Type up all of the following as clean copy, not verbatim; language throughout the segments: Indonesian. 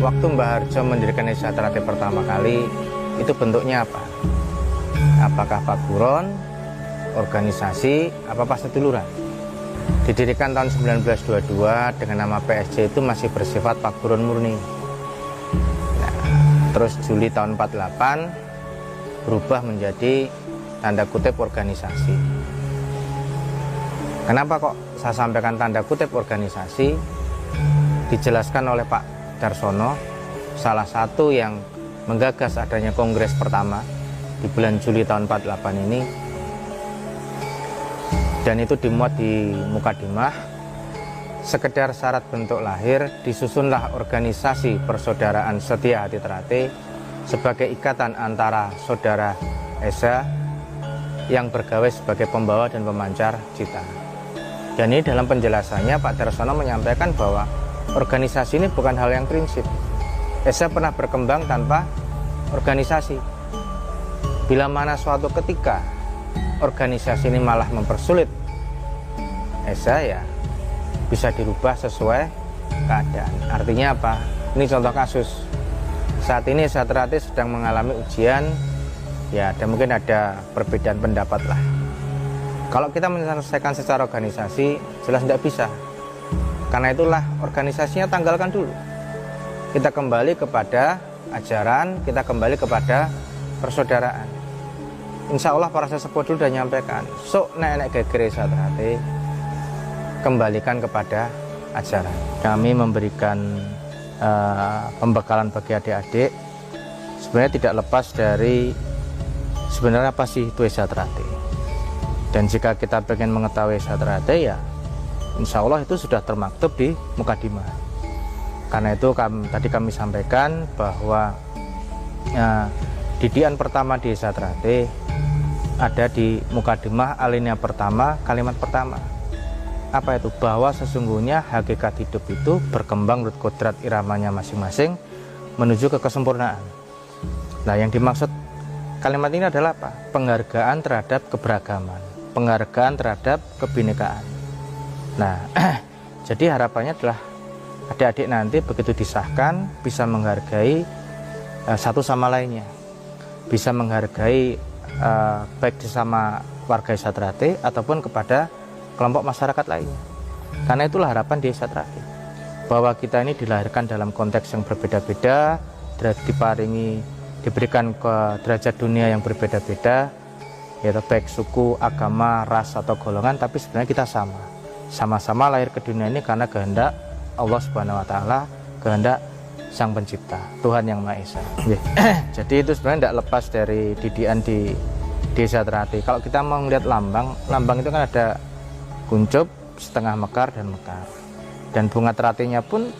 waktu Mbah Harjo mendirikan Desa Trate pertama kali, itu bentuknya apa? Apakah paguron, organisasi, apa paseduluran? Didirikan tahun 1922 dengan nama PSC itu masih bersifat paguron murni. Nah, terus Juli tahun 48 berubah menjadi tanda kutip organisasi. Kenapa kok saya sampaikan tanda kutip organisasi? Dijelaskan oleh Pak Darsono, salah satu yang menggagas adanya kongres pertama di bulan Juli tahun 48 ini, dan itu dimuat di Mukadimah. Sekedar syarat bentuk lahir, disusunlah organisasi persaudaraan Setia Hati Trate sebagai ikatan antara saudara Esa yang bergawe sebagai pembawa dan pemancar cita. Dan ini dalam penjelasannya Pak Darsono menyampaikan bahwa organisasi ini bukan hal yang prinsip. Esa pernah berkembang tanpa organisasi. Bila mana suatu ketika organisasi ini malah mempersulit Esa, ya bisa dirubah sesuai keadaan. Artinya apa? Ini contoh kasus. Saat ini Desa Trate sedang mengalami ujian, ya, dan mungkin ada perbedaan pendapat lah. Kalau kita menyelesaikan secara organisasi, jelas tidak bisa. Karena itulah organisasinya tanggalkan dulu. Kita kembali kepada ajaran, kita kembali kepada persaudaraan. Insya Allah para sesepuh dulu sudah menyampaikan, sok nenek gegere Desa Trate, kembalikan kepada ajaran. Kami memberikan pembekalan bagi adik-adik, sebenarnya tidak lepas dari sebenarnya apa sih itu Desa Trate. Dan jika kita pengen mengetahui Desa Trate, ya insya Allah itu sudah termaktub di Mukadimah. Karena itu tadi kami sampaikan bahwa didikan pertama di Desa Trate ada di Mukadimah, alinea pertama, kalimat pertama. Apa itu? Bahwa sesungguhnya hakikat hidup itu berkembang menurut kodrat iramanya masing-masing menuju ke kesempurnaan. Nah, yang dimaksud kalimat ini adalah apa? Penghargaan terhadap keberagaman, penghargaan terhadap kebinekaan. Nah, jadi harapannya adalah adik-adik nanti begitu disahkan bisa menghargai satu sama lainnya, bisa menghargai baik sesama warga Desa Trate ataupun kepada kelompok masyarakat lainnya. Karena itulah harapan di Desa Trate, bahwa kita ini dilahirkan dalam konteks yang berbeda-beda, diberikan ke derajat dunia yang berbeda-beda, yaitu baik suku, agama, ras atau golongan, tapi sebenarnya kita sama-sama lahir ke dunia ini karena kehendak Allah Subhanahu wa Ta'ala, kehendak Sang Pencipta, Tuhan Yang Maha Esa. Jadi itu sebenarnya tidak lepas dari didikan di Desa Trate. Kalau kita mau melihat lambang itu kan ada kuncup, setengah mekar, dan mekar. Dan bunga teratenya pun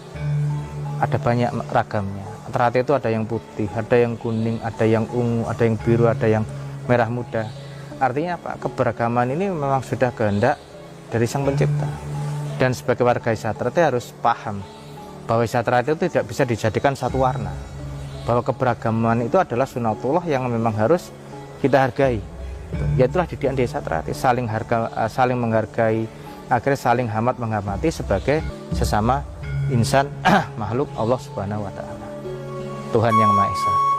ada banyak ragamnya. Trate itu ada yang putih, ada yang kuning, ada yang ungu, ada yang biru, ada yang merah muda. Artinya apa? Keberagaman ini memang sudah kehendak dari Sang Pencipta. Dan sebagai warga Desa Trate harus paham bahwa Desa Trate itu tidak bisa dijadikan satu warna. Bahwa keberagaman itu adalah sunatullah yang memang harus kita hargai. Yaitulah didikan Desa Trate, saling menghargai, akhirnya saling hormat menghormati sebagai sesama insan makhluk Allah Subhanahu wa Ta'ala, Tuhan Yang Maha Esa.